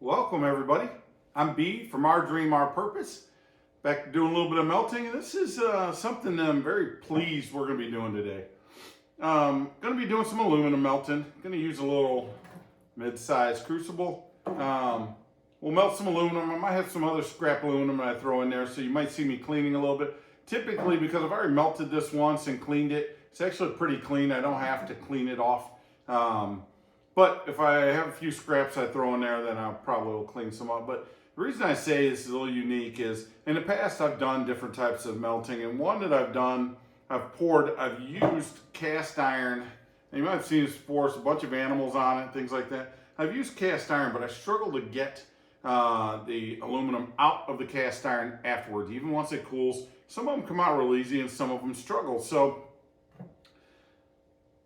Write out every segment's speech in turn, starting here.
Welcome everybody. I'm B from Our Dream, Our Purpose. Back to doing a little bit of melting, and this is something that I'm very pleased we're going to be doing today. Going to be doing some aluminum melting. Going to use a little mid-sized crucible. We'll melt some aluminum. I might have some other scrap aluminum that I throw in there, so you might see me cleaning a little bit. Typically, because I've already melted this once and cleaned it, it's actually pretty clean. I don't have to clean it off. But if I have a few scraps I throw in there, then I'll probably clean some up. But the reason I say this is a little unique is in the past I've done different types of melting, and one that I've done, I've used cast iron. And you might have seen this before, it's a bunch of animals on it, things like that. I've used cast iron, but I struggle to get the aluminum out of the cast iron afterwards, even once it cools. Some of them come out real easy and some of them struggle. So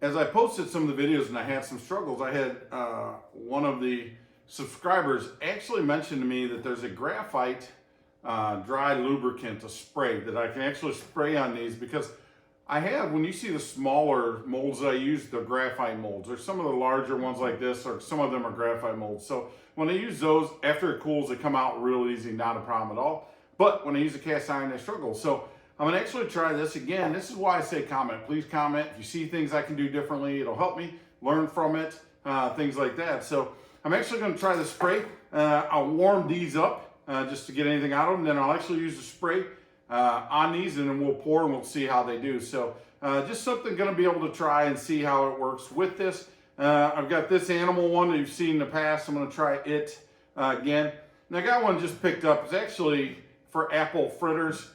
as I posted some of the videos and I had some struggles, I had one of the subscribers actually mentioned to me that there's a graphite dry lubricant, a spray that I can actually spray on these, because I have, when you see the smaller molds that I use, they're graphite molds, or some of the larger ones like this, or some of them are graphite molds. So when I use those, after it cools, they come out real easy, not a problem at all. But when I use a cast iron, they struggle. So I'm going to actually try this again. This is why I say comment. Please comment. If you see things I can do differently, it'll help me learn from it, things like that. So I'm actually going to try the spray. I'll warm these up just to get anything out of them. Then I'll actually use the spray on these, and then we'll pour and we'll see how they do. So just something going to be able to try and see how it works with this. I've got this animal one that you've seen in the past. I'm going to try it again. And I got one just picked up. It's actually for apple fritters.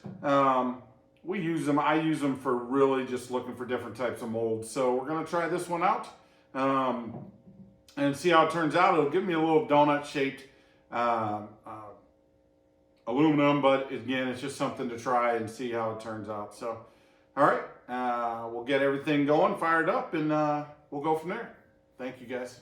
We use them. I use them for really just looking for different types of molds. So we're going to try this one out and see how it turns out. It'll give me a little donut shaped aluminum, but again, it's just something to try and see how it turns out. So, all right, we'll get everything going, fired up, and we'll go from there. Thank you, guys.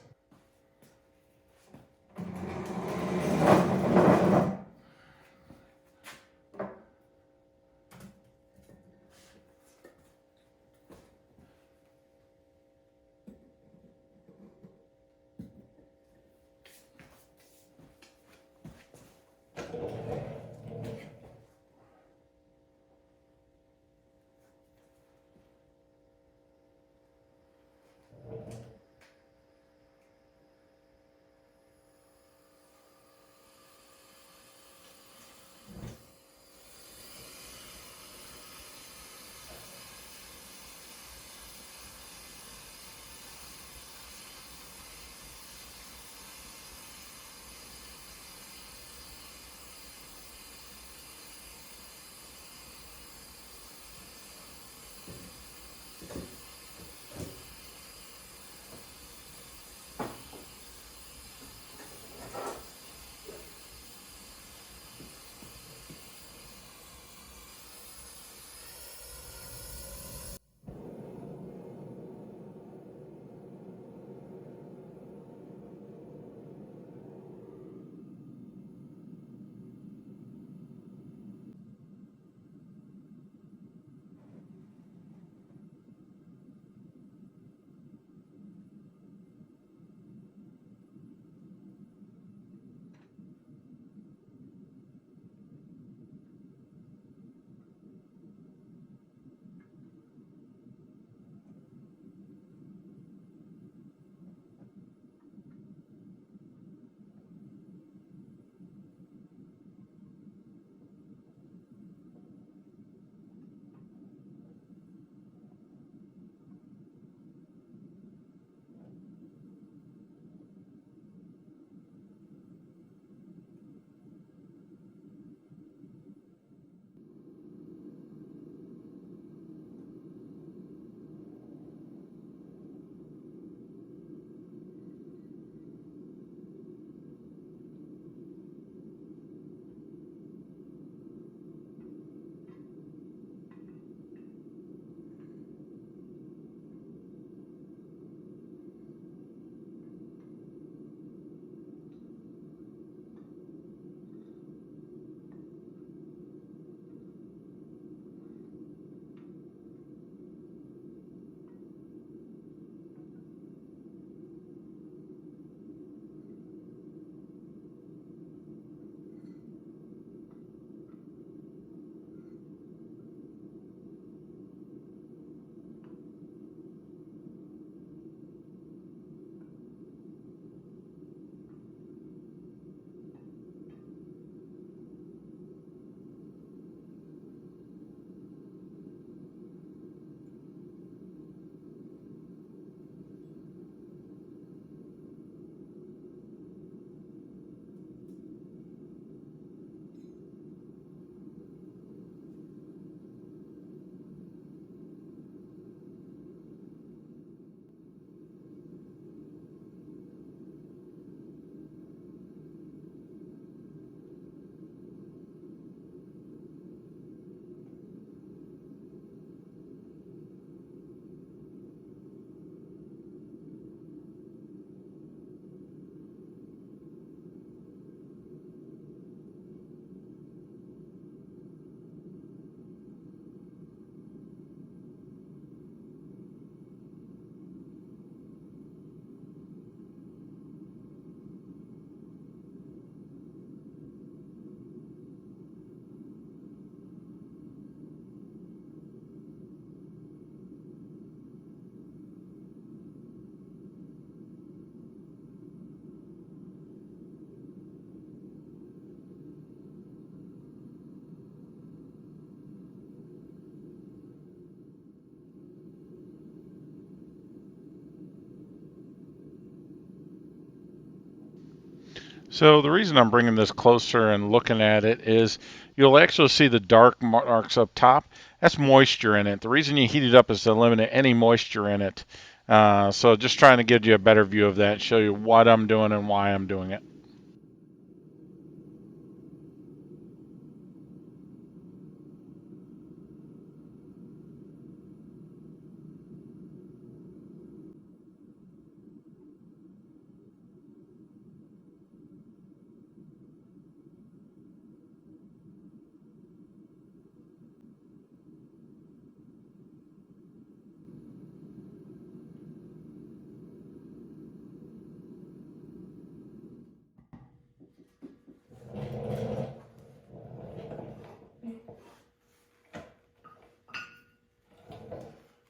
So the reason I'm bringing this closer and looking at it is you'll actually see the dark marks up top. That's moisture in it. The reason you heat it up is to eliminate any moisture in it. So just trying to give you a better view of that, show you what I'm doing and why I'm doing it.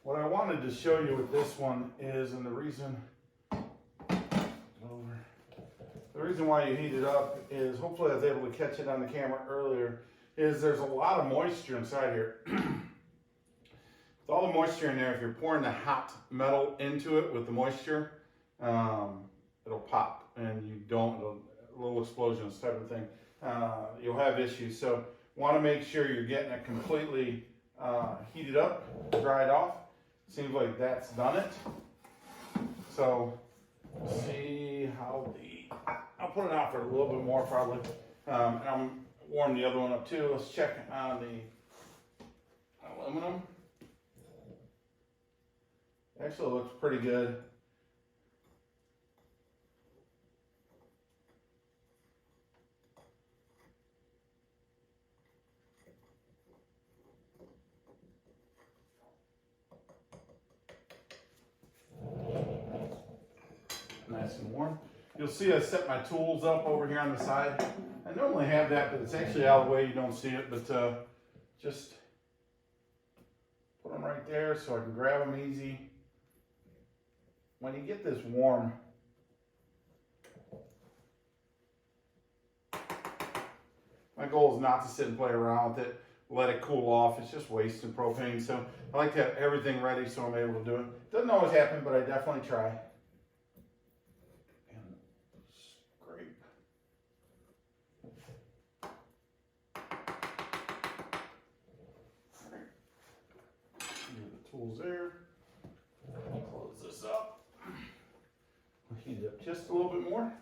What I wanted to show you with this one is, and the reason why you heat it up is, hopefully I was able to catch it on the camera earlier, is there's a lot of moisture inside here. With all the moisture in there, if you're pouring the hot metal into it with the moisture, it'll pop, and you don't, a little explosions type of thing. You'll have issues. So want to make sure you're getting it completely heated up, dried off. Seems like that's done it. So see how I'll put it out for a little bit more probably. And I'm warm the other one up too. Let's check on the aluminum. Actually, it looks pretty good. Nice and warm. You'll see I set my tools up over here on the side. I normally have that, but it's actually out of the way. You don't see it, but just put them right there so I can grab them easy. When you get this warm, my goal is not to sit and play around with it, let it cool off. It's just wasting propane. So I like to have everything ready so I'm able to do it. Doesn't always happen, but I definitely try. And scrape. All right. Move the tools there. Close this up. Heat it up just a little bit more.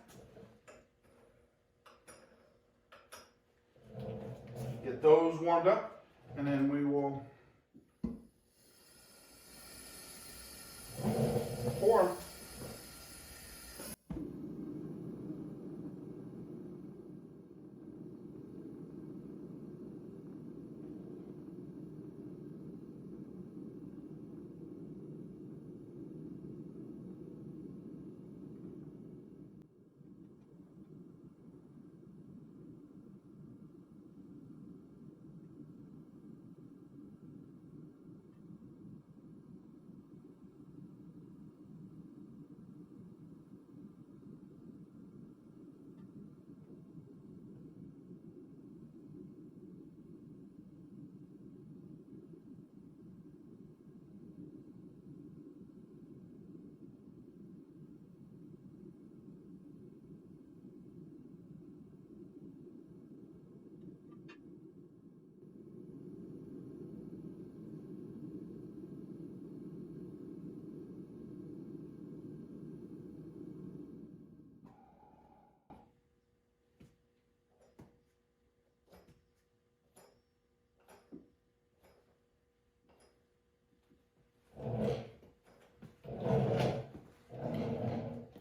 Get those warmed up, and then we will pour them.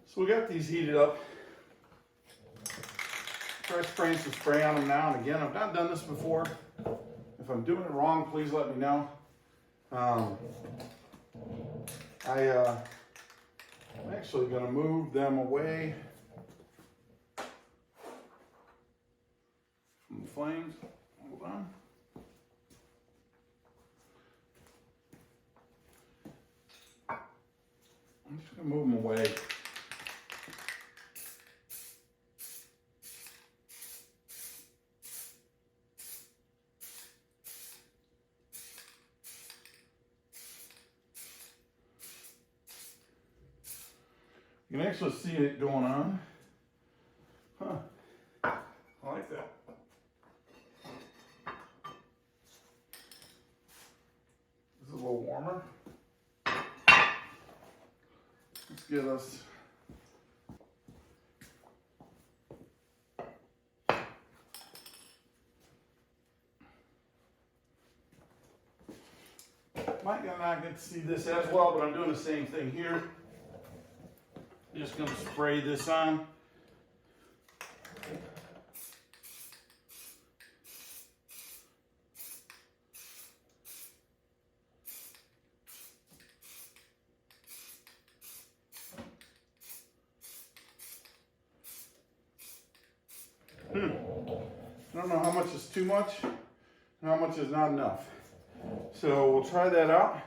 So we got these heated up. Try spraying some spray on them now and again. I've not done this before. If I'm doing it wrong, please let me know. I'm actually going to move them away from the flames. Hold on. I'm just going to move them away. You can actually see it going on. Huh. get us. Might not get to see this as well, but I'm doing the same thing here. Just going to spray this on. I don't know how much is too much and how much is not enough. So we'll try that out,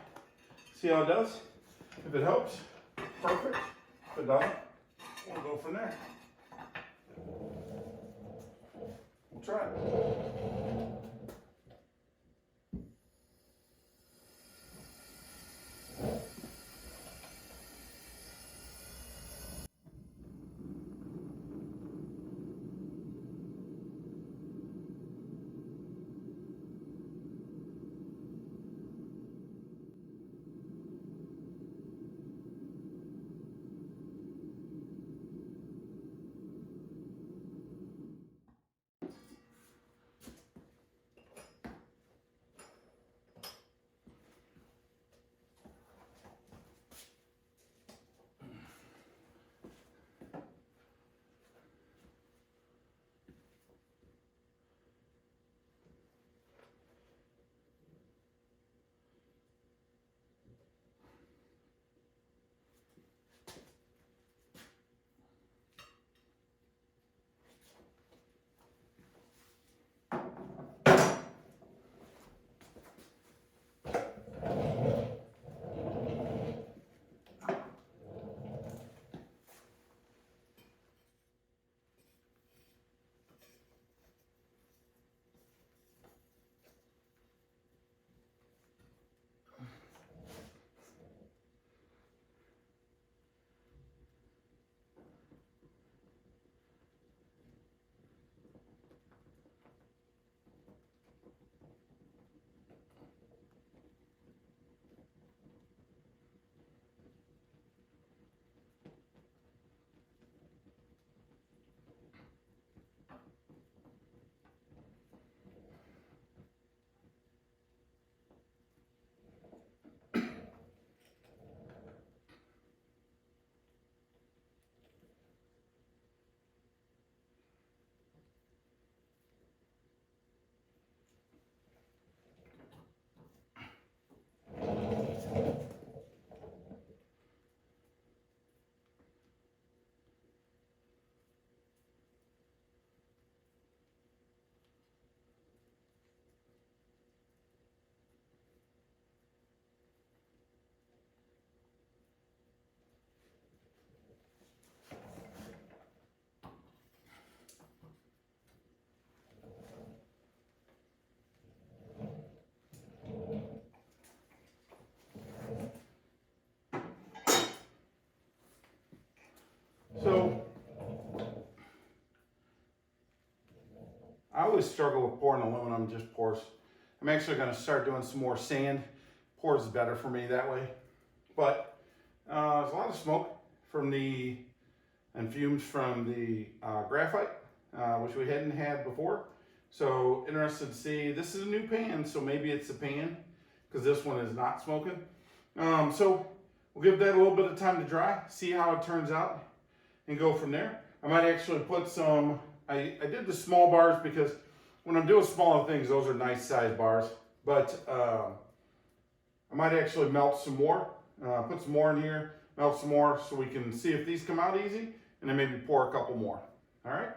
see how it does. If it helps, perfect. If it doesn't, we'll go from there. We'll try it. So I always struggle with pouring aluminum just pours. I'm actually going to start doing some more sand. Pours is better for me that way. But there's a lot of smoke from the and fumes from the graphite, which we hadn't had before. So interested to see. This is a new pan, so maybe it's the pan because this one is not smoking. So we'll give that a little bit of time to dry, see how it turns out, and go from there. I might actually put some, I did the small bars because when I'm doing smaller things, those are nice size bars. But I might actually melt some more, put some more in here, melt some more so we can see if these come out easy, and then maybe pour a couple more. All right?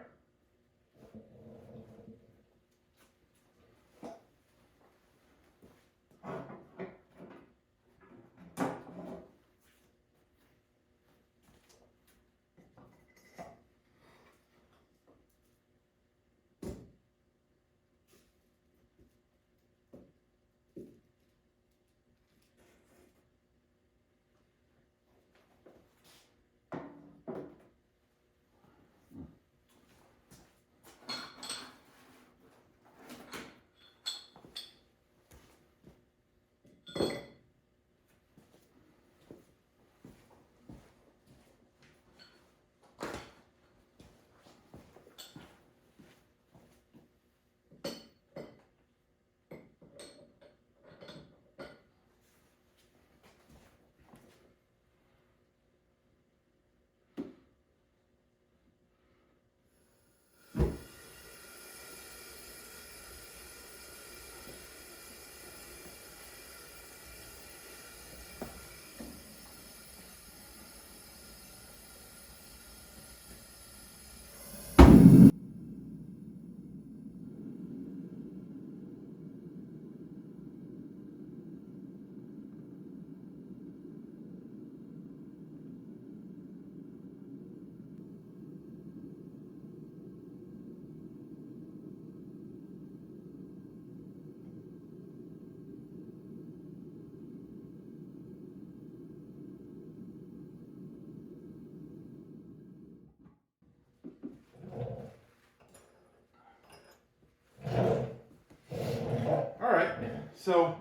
So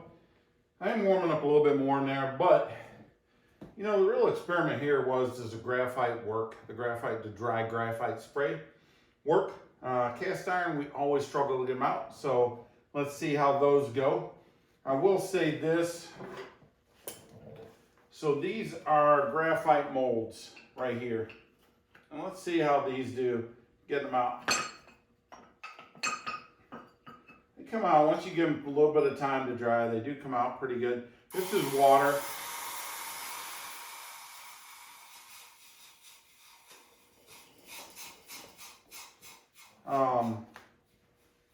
I am warming up a little bit more in there, but you know, the real experiment here was, does the graphite work? The graphite, the dry graphite spray work? Cast iron, we always struggle to get them out. So let's see how those go. I will say this. So these are graphite molds right here. And let's see how these do. Get them out. They come out, once you give them a little bit of time to dry, they do come out pretty good. This is water.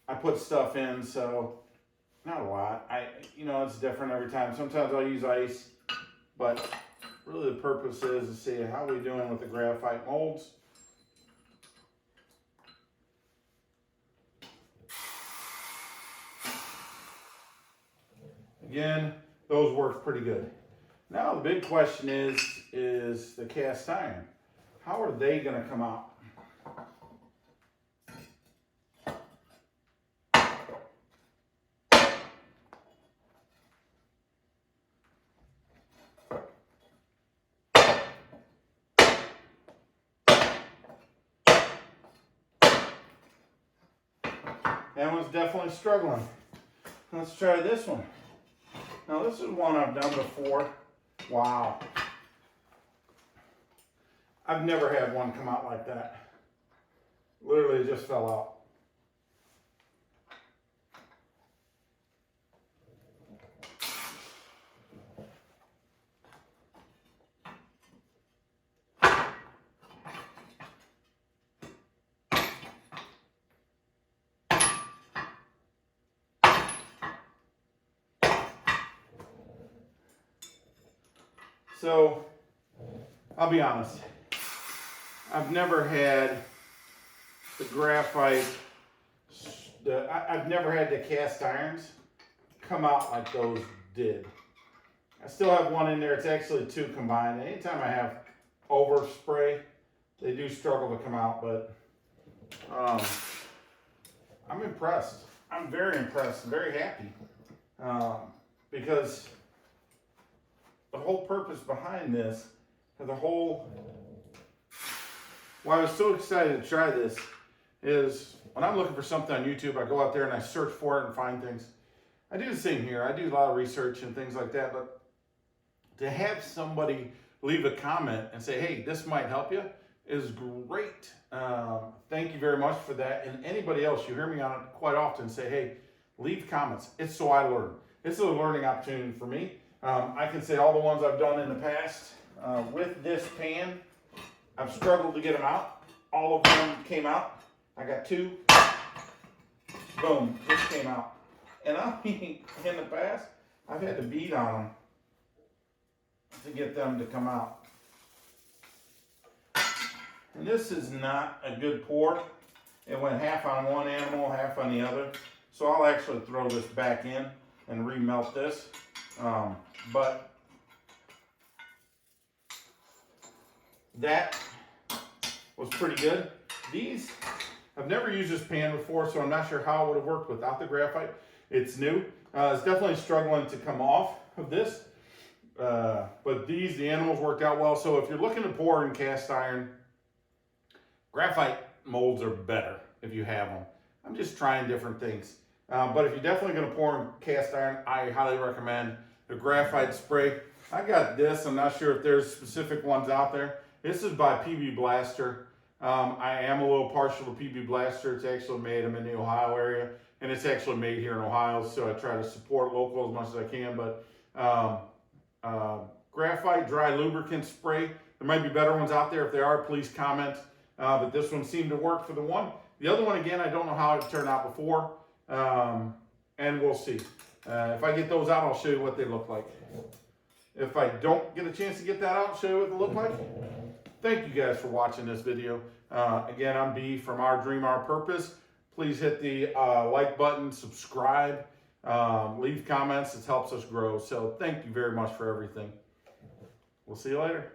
I put stuff in, so not a lot. You know, it's different every time. Sometimes I'll use ice, but really the purpose is to see how we're doing with the graphite molds. Again, those work pretty good. Now the big question is the cast iron. How are they going to come out? That one's definitely struggling. Let's try this one. Now this is one I've done before. Wow. I've never had one come out like that. Literally it just fell out. So, I'll be honest, I've never had the graphite, I've never had the cast irons come out like those did. I still have one in there, it's actually two combined. Anytime I have overspray, they do struggle to come out, but I'm impressed. I'm very impressed, very happy, because the whole purpose behind this, why I was so excited to try this, is when I'm looking for something on YouTube, I go out there and I search for it and find things. I do the same here. I do a lot of research and things like that, but to have somebody leave a comment and say, hey, this might help you, is great. Thank you very much for that. And anybody else, you hear me on it quite often, say, hey, leave comments. It's so I learn. It's a learning opportunity for me. I can say all the ones I've done in the past with this pan, I've struggled to get them out. All of them came out. I got two. Boom, just came out. And I mean, in the past, I've had to beat on them to get them to come out. And this is not a good pour. It went half on one animal, half on the other. So I'll actually throw this back in and remelt this. But that was pretty good. These, I've never used this pan before, so I'm not sure how it would have worked without the graphite. It's new. It's definitely struggling to come off of this. But the animals worked out well. So if you're looking to pour in cast iron, graphite molds are better if you have them. I'm just trying different things. But if you're definitely going to pour in cast iron, I highly recommend the graphite spray. I got this. I'm not sure if there's specific ones out there. This is by PB Blaster. I am a little partial to PB Blaster. It's actually made, I'm in the Ohio area, and it's actually made here in Ohio, so I try to support local as much as I can. But graphite dry lubricant spray, there might be better ones out there. If there are, please comment. But this one seemed to work for the one. The other one, again, I don't know how it turned out before, and we'll see. If I get those out, I'll show you what they look like. If I don't get a chance to get that out, show you what they look like. Thank you guys for watching this video. Again, I'm B from Our Dream, Our Purpose. Please hit the like button, subscribe, leave comments. It helps us grow. So thank you very much for everything. We'll see you later.